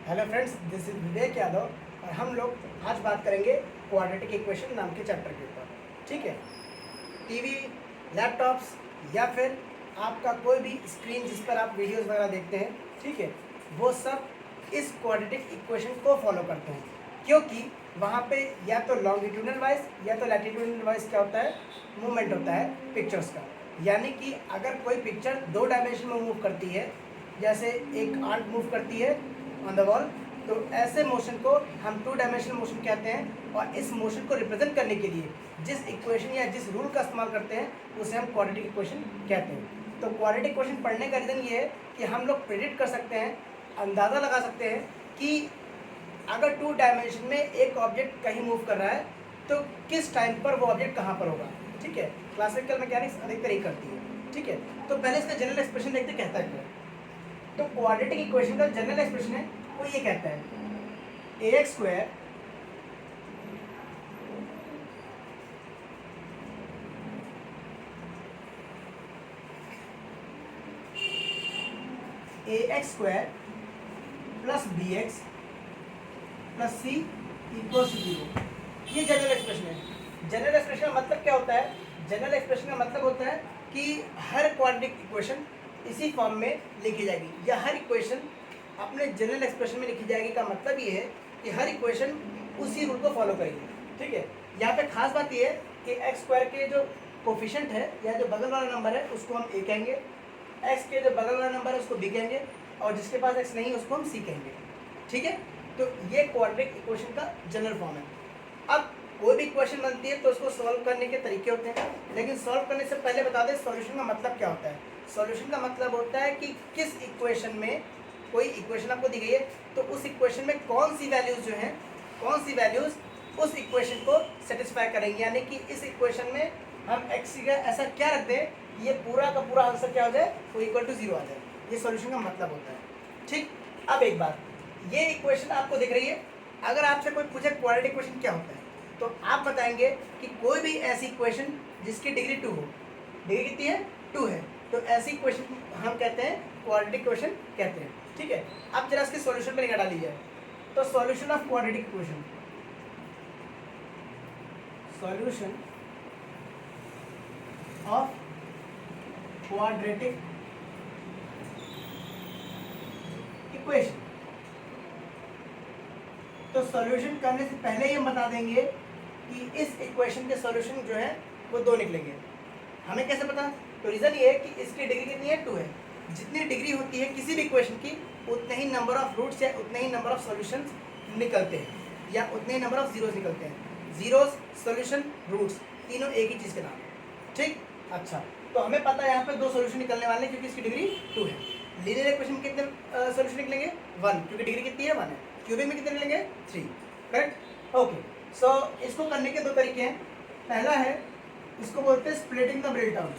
Hello friends, this is विवेक यादव और हम लोग आज बात करेंगे क्वाड्रेटिक इक्वेशन नाम के चैप्टर के ऊपर। ठीक है, टीवी, लैपटॉप्स या फिर आपका कोई भी स्क्रीन जिस पर आप वीडियोस वगैरह देखते हैं, ठीक है, वो सब इस क्वाड्रेटिक इक्वेशन को फॉलो करते हैं, क्योंकि वहाँ पे या तो लॉन्गिट्यूडनल वाइज या तो लैटिट्यूडनल वाइज क्या होता है, मूवमेंट होता है पिक्चर्स का। यानी कि अगर कोई पिक्चर 2 डायमेंशन में मूव करती है, जैसे एक आर्ट मूव करती है ऑन द वॉल, तो ऐसे मोशन को हम 2 डायमेंशनल मोशन कहते हैं। और इस मोशन को रिप्रेजेंट करने के लिए जिस इक्वेशन या जिस रूल का इस्तेमाल करते हैं उसे हम क्वाड्रेटिक इक्वेशन कहते हैं। तो क्वाड्रेटिक इक्वेशन पढ़ने का रीज़न ये है कि हम लोग प्रेडिक्ट कर सकते हैं, अंदाज़ा लगा सकते हैं कि अगर 2 डायमेंशन में एक ऑब्जेक्ट कहीं मूव कर रहा है तो किस टाइम पर वो ऑब्जेक्ट कहाँ पर होगा। ठीक है, क्लासिकल मैकेनिक्स अधिकतर ही करती है। ठीक है, तो पहले इसका जनरल एक्सप्रेशन देखते कहता है क्या। तो क्वाड्रेटिक इक्वेशन का जनरल एक्सप्रेशन है वो ये कहता है ax square plus B X plus C equal to 0। ये जनरल एक्सप्रेशन है। जनरल एक्सप्रेशन का मतलब क्या होता है? जनरल एक्सप्रेशन का मतलब होता है कि हर क्वाड्रेटिक इक्वेशन इसी फॉर्म में लिखी जाएगी या हर इक्वेशन अपने जनरल एक्सप्रेशन में लिखी जाएगी। का मतलब ये है कि हर इक्वेशन उसी रूल को फॉलो करेगी। ठीक है, यहाँ पे खास बात ये है कि एक्स स्क्वायर के जो कोफिशिएंट है या जो बगल वाला नंबर है उसको हम ए कहेंगे, एक्स के जो बगल वाला नंबर है उसको बी कहेंगे, और जिसके पास एक्स नहीं है उसको हम सी कहेंगे। ठीक है, तो ये क्वाड्रेटिक इक्वेशन का जनरल फॉर्म है। अब कोई भी इक्वेशन बनती है तो उसको सॉल्व करने के तरीके होते हैं, लेकिन सॉल्व करने से पहले बता दें सॉल्यूशन का मतलब क्या होता है। सॉल्यूशन का मतलब होता है कि किस इक्वेशन में, कोई इक्वेशन आपको दी गई है तो उस इक्वेशन में कौन सी वैल्यूज जो हैं, कौन सी वैल्यूज उस इक्वेशन को सेटिस्फाई करेंगे। यानी कि इस इक्वेशन में हम एक्स का ऐसा क्या रख दें ये पूरा का पूरा आंसर क्या हो जाए, वो इक्वल टू 0 आ जाए। ये सॉल्यूशन का मतलब होता है। ठीक, अब एक बात, ये इक्वेशन आपको दिख रही है। अगर आपसे कोई पूछे क्वाड्रेटिक इक्वेशन क्या होता है तो आप बताएंगे कि कोई भी ऐसी इक्वेशन जिसकी डिग्री 2 हो। डिग्री कितनी है? 2 है। तो ऐसी इक्वेशन हम कहते हैं क्वाड्रेटिक इक्वेशन कहते हैं। ठीक है, अब जरा इसके सॉल्यूशन पे निगाह डाली जाए तो solution of quadratic equation, solution of quadratic equation. तो सॉल्यूशन करने से पहले ही हम बता देंगे कि इस इक्वेशन के सॉल्यूशन जो है वो 2 निकलेंगे। हमें कैसे पता? तो रीज़न ये है कि इसकी डिग्री कितनी है? 2 है। जितनी डिग्री होती है किसी भी इक्वेशन की उतने ही नंबर ऑफ रूट्स या उतने ही नंबर ऑफ सॉल्यूशंस निकलते हैं या उतने ही नंबर ऑफ जीरोस निकलते हैं। जीरोस, सॉल्यूशन, रूट्स तीनों एक ही चीज़ के नाम है। ठीक, अच्छा, तो हमें पता है यहाँ पे 2 सॉल्यूशन निकलने वाले हैं क्योंकि इसकी डिग्री 2 है। लीनियर इक्वेशन में कितने सॉल्यूशन निकलेंगे? 1, क्योंकि डिग्री कितनी है? 1 है। क्यूबिक में कितने निकलेंगे? 3। Correct, okay. सो इसको करने के 2 तरीके हैं। पहला है, इसको बोलते हैं स्प्लिटिंग द मिडिल टर्म।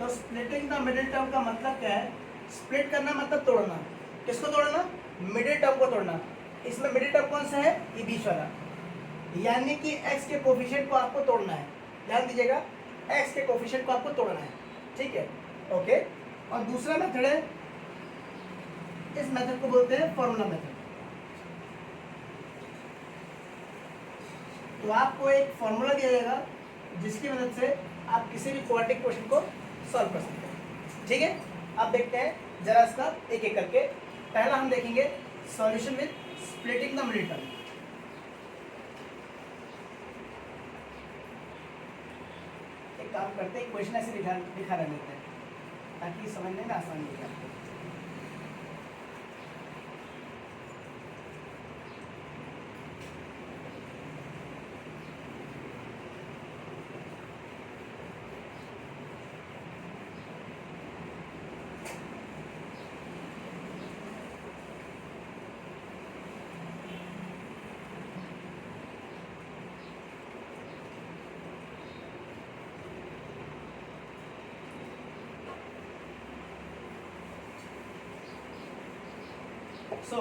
तो स्प्लिटिंग द मिडिल टर्म का मतलब क्या है? स्प्लिट करना मतलब तोड़ना। किसको तोड़ना? मिडिल टर्म को तोड़ना। इसमें मिडिल टर्म कौन सा है? ये बीच वाला। यानी कि x के कोफिशिएंट को आपको तोड़ना है। ध्यान दीजिएगा, x के कोफिशिएंट को आपको तोड़ना है। ठीक है, ओके। और दूसरा मेथड है, इस मेथड को बोलते हैं फॉर्मूला मेथड। तो आपको एक फॉर्मूला दिया जाएगा जिसकी मदद से आप किसी भी क्वाड्रेटिक इक्वेशन को सॉल्व कर सकते हैं। ठीक है, अब देखते हैं जरा इसका एक एक करके। पहला हम देखेंगे solution with splitting the middle term. एक काम करते हैं, इक्वेशन ऐसे दिखा रह लेते हैं ताकि समझने में आसानी हो जाए। सो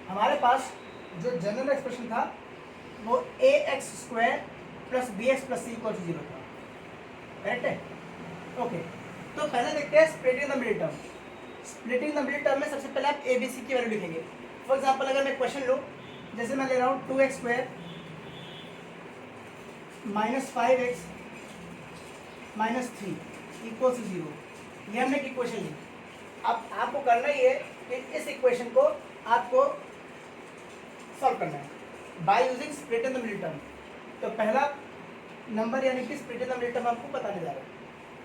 हमारे पास जो जनरल एक्सप्रेशन था वो ax² plus bx plus c equal to 0 था। करेक्ट है? ओके, तो पहले देखते हैं splitting the middle term. Splitting the middle term में सबसे पहले आप a b c की वैल्यू लिखेंगे। फॉर एग्जांपल अगर मैं क्वेश्चन लूँ, जैसे मैं ले रहा हूँ 2x² minus 5x minus 3 equal to 0, ये हमने एक इक्वेशन ली। अब आपको करना ही है कि इस इक्वेशन को आपको सॉल्व करना है by using split in the middle term. तो पहला नंबर यानी कि split in the middle term आपको बताने जा रहा है।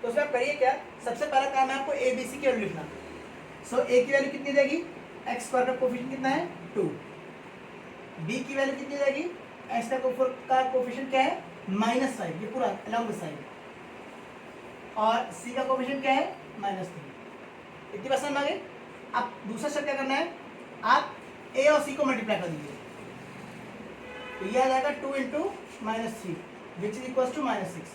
तो उसमें आप करिए क्या, सबसे पहला काम है आपको ए बी सी की वैल्यू लिखना। सो ए की वैल्यू कितनी जाएगी, एक्स स्क्वायर का कोफिशिएंट कितना है 2। बी की वैल्यू कितनी जाएगी, एक्स का कोफिशिएंट क्या है -5, ये पूरा अलोंग द साइड। और सी का कोफिशिएंट क्या है -3। इतनी बात समझ आ गई। अब दूसरा स्टेप क्या करना है, आप ए और सी को मल्टीप्लाई कर दीजिए। तो ये आ जाएगा 2 into -3 which is equal to -6।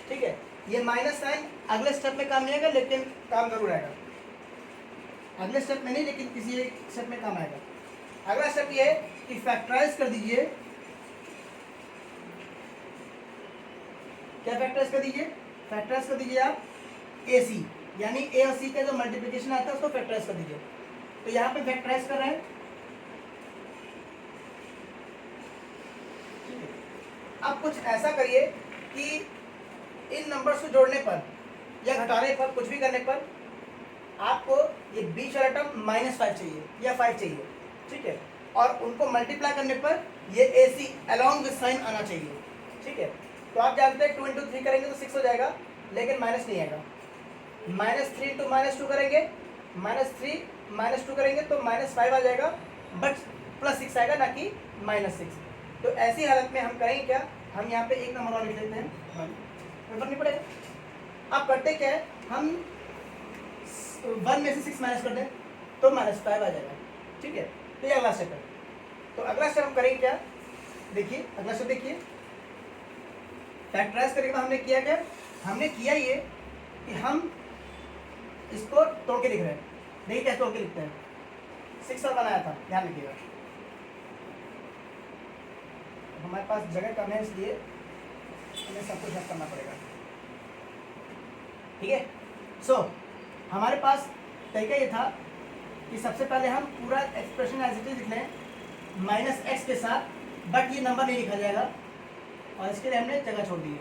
ठीक है, ये माइनस साइन अगले स्टेप में काम नहीं आएगा, लेकिन काम जरूर आएगा। अगले स्टेप में नहीं, लेकिन किसी एक स्टेप में काम आएगा। अगला स्टेप ये है कि फैक्टराइज कर दीजिए। क्या फैक्टराइज कर दीजिए, फैक्टराइज कर दीजिए आप ए सी, यानी ए और सी का जो मल्टीप्लिकेशन आता है उसको फैक्टराइज कर दीजिए। तो यहाँ पे फैक्टराइज कर रहे हैं। अब कुछ ऐसा करिए कि इन नंबर्स को जोड़ने पर या घटाने पर, कुछ भी करने पर आपको ये बीच वाला टर्म -5 चाहिए या 5 चाहिए। ठीक है, और उनको मल्टीप्लाई करने पर ये ए सी अलॉन्ग विद साइन आना चाहिए। ठीक है, तो आप जानते हैं 2 इंटू 3 करेंगे तो 6 हो जाएगा, लेकिन माइनस नहीं आएगा। -3 इंटू -2 करेंगे, -3 -2 करेंगे तो -5 आ जाएगा, बट +6 आएगा, ना कि -6। तो ऐसी हालत में हम करेंगे क्या, हम यहाँ पे एक नंबर और लिख लेते हैं, पेपर नहीं पड़ेगा। आप करते क्या है, हम 1 में से 6 माइनस कर दें तो -5 आ जाएगा। ठीक है, तो ये अगला स्टेप है। तो अगला स्टेप हम करेंगे क्या, देखिए अगला स्टेप देखिए। फैक्टराइज करने के बाद हमने किया क्या, हमने किया ये कि हम इसको तोड़ के लिख रहे हैं। देखिए कैसे तोड़ के लिखते हैं, 6 और बनाया था, ध्यान रखिएगा। हमारे पास जगह कम है, इसलिए हमें सब कुछ हल करना पड़ेगा। ठीक है, सो हमारे पास तरीका ये था कि सबसे पहले हम पूरा एक्सप्रेशन एज इट इज लिख लें -x के साथ, बट ये नंबर नहीं लिखा जाएगा, और इसके लिए हमने जगह छोड़ दी है।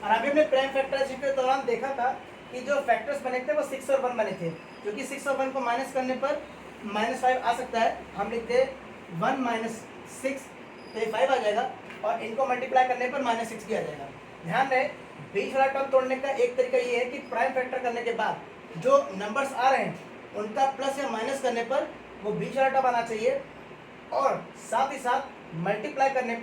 और अभी हमने प्राइम फैक्टराइजेशन के दौरान देखा था कि जो फैक्टर्स बने थे वो 6 और 1 बने थे, क्योंकि 6 और 1 को माइनस करने पर -5 आ सकता है। हम लिखते 1 - 6 तो ये 5 आ जाएगा, और इनको मल्टीप्लाई करने पर -6 भी आ जाएगा। ध्यान रहे, बीच वाला टर्म तोड़ने का एक तरीका ये है कि प्राइम फैक्टर करने के बाद जो नंबर्स आ रहे हैं उनका प्लस या माइनस करने पर वो बीच वाला टर्म आना चाहिए, और साथ ही साथ मल्टीप्लाई करने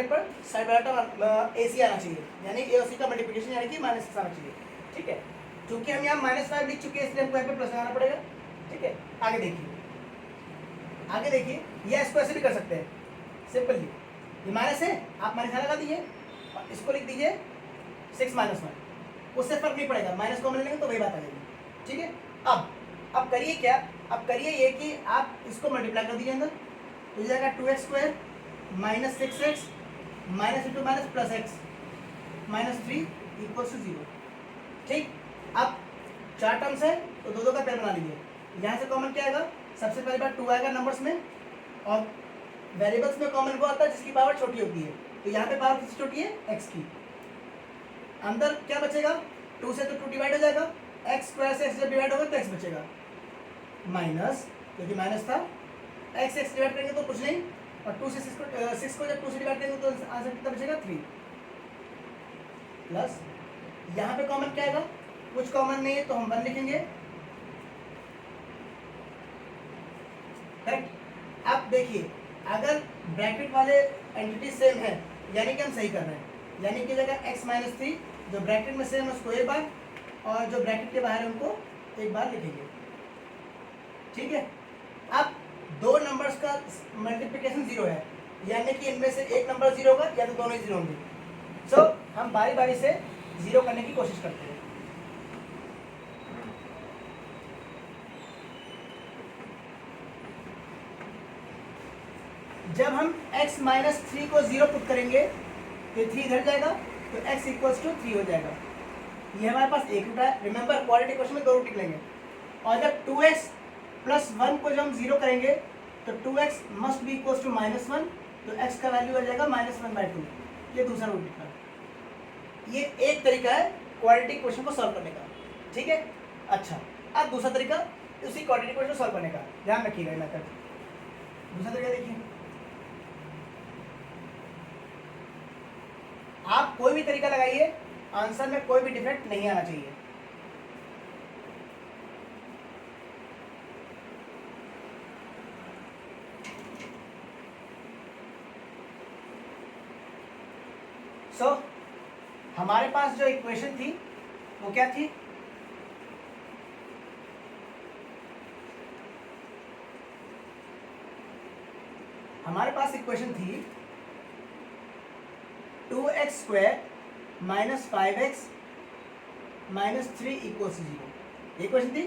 पर साइड वाला टर्म ए सी आना चाहिए, यानी ए और सी का मल्टीप्लिकेशन यानी कि -6 आना चाहिए। ठीक है, क्योंकि हम यहाँ -5 लिख चुके हैं, इसलिए हमको यहाँ पे प्लस लगाना पड़ेगा। ठीक है, आगे देखिए, ये इसको ऐसे भी कर सकते हैं सिंपली। ये माइनस है, आप माइनस लगा दीजिए और इसको लिख दीजिए 6 - 1, उससे फर्क नहीं पड़ेगा, माइनस कॉमन लेंगे तो वही बात आ जाएगी। ठीक है, अब करिए क्या, अब करिए ये कि आप इसको मल्टीप्लाई कर दीजिए अंदर, तो हो जाएगा 2x² -6x -(-) -3 इक्वल टू 0। ठीक, अब 4 टर्म्स है तो 2 का पेयर बना लीजिए। यहाँ से कॉमन क्या आएगा, सबसे पहली बार 2 आएगा नंबर्स में, और वेरिएबल्स में कॉमन वो आता है जिसकी पावर छोटी होती है। तो यहाँ पे पावर किसकी छोटी है, x की। अंदर क्या बचेगा, 2 से तो 2 डिवाइड हो जाएगा, x² से x जब डिवाइड होगा तो x बचेगा, माइनस, क्योंकि माइनस था, x डिवाइड करेंगे तो कुछ नहीं, और 2 से 6 को जब 2 से डिवाइड करेंगे तो आंसर कितना बचेगा 3, प्लस यहाँ पे कॉमन क्या आएगा, कुछ कॉमन नहीं है तो हम 1 लिखेंगे। करेक्ट। अब देखिए, अगर ब्रैकेट वाले एंटिटी सेम है यानी कि हम सही कर रहे हैं, यानी कि जगह x - 3 जो ब्रैकेट में सेम है उसको एक बार, और जो ब्रैकेट के बाहर है उनको एक बार लिखेंगे। ठीक है, अब 2 नंबर्स का मल्टीप्लिकेशन 0 है, यानी कि इनमें से एक नंबर 0 होगा या तो दोनों ही 0 होंगे। सो हम बारी बारी से 0 करने की कोशिश करते हैं। जब हम x माइनस 3 को 0 पुट करेंगे तो 3 इधर जाएगा, तो x इक्वल्स टू 3 हो जाएगा। ये हमारे पास एक रूट है। रिमेंबर क्वाड्रेटिक इक्वेशन में दो रूट निकलेंगे, और जब 2x प्लस 1 को जब हम 0 करेंगे तो 2x must be equals to -1, तो x का वैल्यू आ जाएगा -1/2। ये दूसरा रूट निकला। ये एक तरीका है क्वाड्रेटिक इक्वेशन को सॉल्व करने का, ठीक है। अच्छा, अब दूसरा तरीका उसी क्वाड्रेटिक इक्वेशन को सॉल्व करने का, ध्यान रखिएगा मेथड। दूसरा तरीका देखिए, आप कोई भी तरीका लगाइए, आंसर में कोई भी डिफेक्ट नहीं आना चाहिए। हमारे पास जो इक्वेशन थी वो क्या थी? हमारे पास इक्वेशन थी 2x² minus 5x minus 3 equals 0। Equation थी।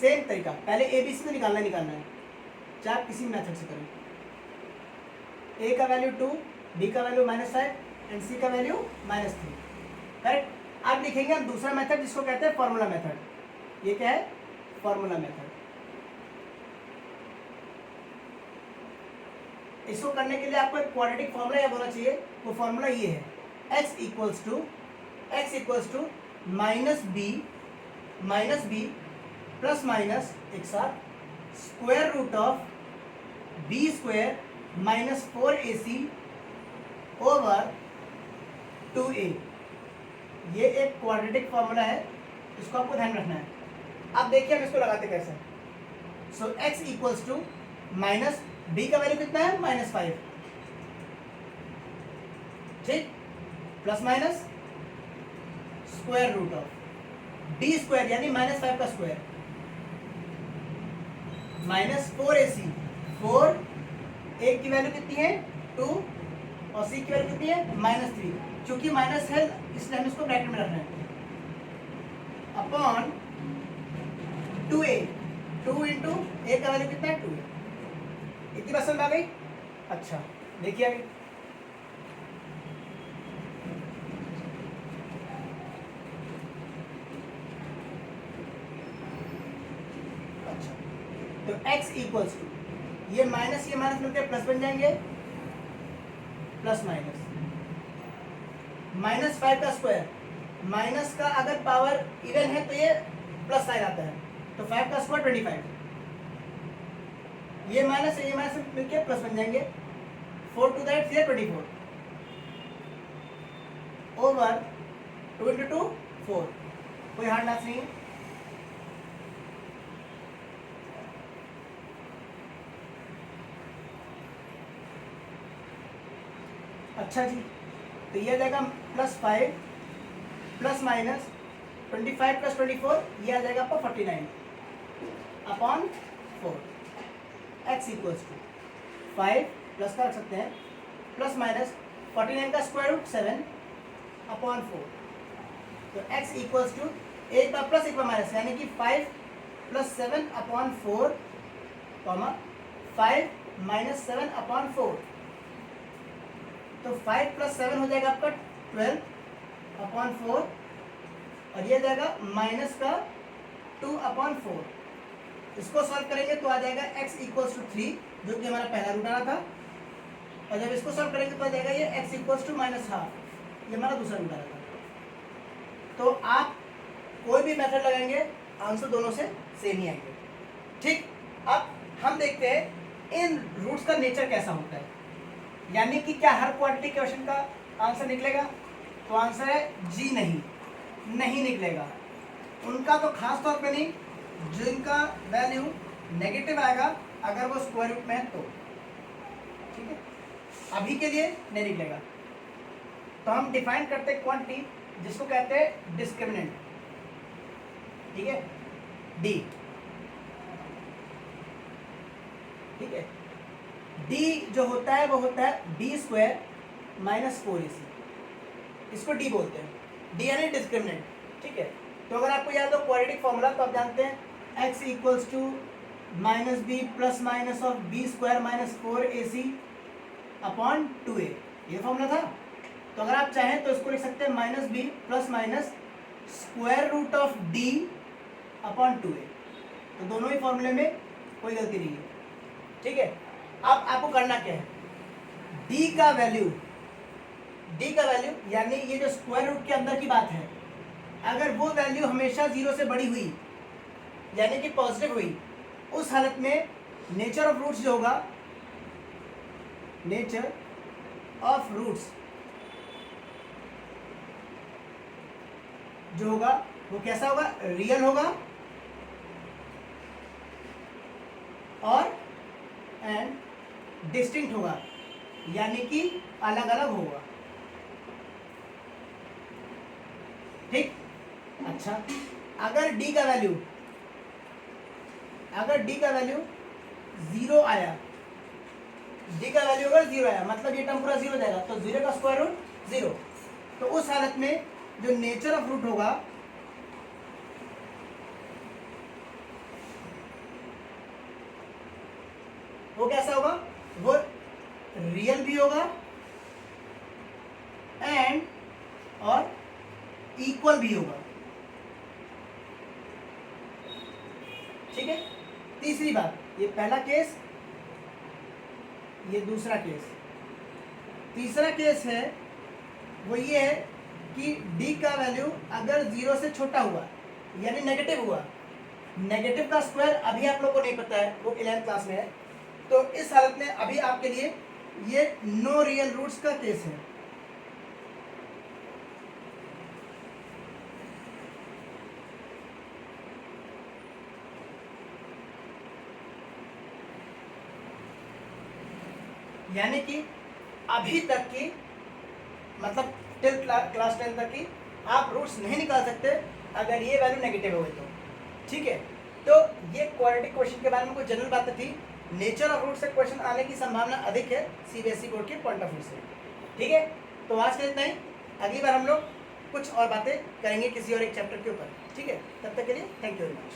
सेम तरीका, पहले ABC में निकालना है, चाहे किसी मेथड से करें। A का वैल्यू 2, B का वैल्यू -5 एंड C का वैल्यू -3, करेक्ट। अब लिखेंगे हम दूसरा मेथड जिसको कहते हैं फॉर्मूला मेथड। ये क्या है? Formula method. इसको करने के लिए आपको एक क्वाड्रेटिक फॉर्मूला याद होना चाहिए। वो फॉर्मूला ये है, x equals to minus B plus minus एक साथ square root of b² minus 4ac over 2a। ये एक क्वाड्रेटिक फॉर्मूला है, इसको आपको ध्यान रखना है। अब देखिए हम इसको लगाते कैसे। So x equals to minus b का वैल्यू कितना है? -5, ठीक, plus minus square root of b² यानी -5 का स्क्वायर माइनस 4ac। 4 a की वैल्यू कितनी है? 2 और c की वैल्यू कितनी है? -3। चूंकि माइनस है इसलिए हम इसको ब्रैकेट में रखना है, अपॉन 2a। 2 इंटू a का वैल्यू कितना है? 2a। इतनी बात समझ आ गई? अच्छा, देखिए आगे। अच्छा, तो x इक्वल्स टू ये माइनस मिलकर प्लस बन जाएंगे, प्लस माइनस -5 का स्क्वायर। माइनस का अगर पावर इवन है तो ये प्लस साइन आता है, तो 5 का स्क्वायर 25। ये माइनस मिलके प्लस बन जाएंगे, 4 टू दैट 24 ओवर 2 इंटू 2 4। कोई हार्ड मैथ नहीं है। अच्छा जी, तो ये आ जाएगा +5 प्लस माइनस 25 प्लस 24, ये आ जाएगा आपको 49 upon 4। x equals to 5 plus का रख सकते हैं, प्लस माइनस 49 का स्क्वायर रूट 7 अपॉन 4। तो x इक्वल्स टू एक बार प्लस एक बार माइनस, यानी कि 5 plus 7 upon 4 comma 5 minus 7 upon 4। तो 5 प्लस 7 हो जाएगा आपका 12 अपॉन 4, और ये जाएगा माइनस का 2 अपॉन 4। इसको सॉल्व करेंगे तो आ जाएगा x इक्वल्स टू 3, जो कि हमारा पहला रूट आ रहा था, और जब इसको सॉल्व करेंगे तो आ जाएगा ये x इक्वल्स टू -12, ये हमारा दूसरा रूट आ रहा था। तो आप कोई भी मेथड लगाएंगे आंसर दोनों से सेम ही आएंगे, ठीक। अब हम देखते हैं इन रूट्स का नेचर कैसा होता है, यानी कि क्या हर क्वाड्रेटिक क्वेश्चन का आंसर निकलेगा? तो आंसर है जी नहीं निकलेगा। उनका तो खास तौर पे नहीं, जिनका वैल्यू नेगेटिव आएगा अगर वो स्क्वायर रूट में है तो, ठीक है। अभी के लिए नहीं निकलेगा। तो हम डिफाइन करते हैं क्वांटिटी जिसको कहते हैं डिस्क्रिमिनेंट, ठीक है, डी, ठीक है। डी जो होता है वो होता है b² माइनस 4ac, इसको डी बोलते हैं, डी यानी डिस्क्रिमिनेंट, ठीक है। तो अगर आपको याद हो क्वाड्रेटिक फॉर्मूला, तो आप जानते हैं x equals to -b plus minus of b² minus 4ac upon 2a, ये फॉर्मूला था। तो अगर आप चाहें तो इसको लिख सकते हैं minus B plus minus square root of D upon 2a। तो दोनों ही फॉर्मूले में कोई गलती नहीं है, ठीक है। अब आपको करना क्या है, डी का वैल्यू यानी ये जो स्क्वायर रूट के अंदर की बात है, अगर वो वैल्यू हमेशा 0 से बड़ी हुई यानी कि पॉजिटिव हुई, उस हालत में नेचर ऑफ रूट्स जो होगा, नेचर ऑफ रूट्स जो होगा वो कैसा होगा, रियल होगा और एंड डिस्टिंक्ट होगा, यानी कि अलग अलग होगा, ठीक। अच्छा, अगर d का वैल्यू 0 आया, d का वैल्यू अगर 0 आया मतलब ये टर्म पूरा 0 जाएगा, तो 0 का स्क्वायर रूट 0। तो उस हालत में जो नेचर ऑफ रूट होगा वो कैसा होगा, वो रियल भी होगा एंड और इक्वल भी होगा, ठीक है। तीसरी बात, ये पहला केस, ये दूसरा केस। तीसरा केस है वो ये है कि d का वैल्यू अगर 0 से छोटा हुआ यानी नेगेटिव हुआ, नेगेटिव का स्क्वायर अभी आप लोगों को नहीं पता है, वो 11th क्लास में है। तो इस हालत में अभी आपके लिए ये नो रियल रूट्स का केस है। यानी कि अभी तक की मतलब टिल क्लास 10 तक की आप रूट्स नहीं निकाल सकते अगर ये वैल्यू नेगेटिव हो गई तो, ठीक है। तो ये क्वाड्रेटिक क्वेश्चन के बारे में कुछ जनरल बातें थी। नेचर ऑफ रूट से क्वेश्चन आने की संभावना अधिक है सीबीएसई बोर्ड के पॉइंट ऑफ व्यू से, ठीक है। तो आज के इतना ही, अगली बार हम लोग कुछ और बातें करेंगे किसी और एक चैप्टर के ऊपर, ठीक है। तब तक के लिए थैंक यू वेरी मच।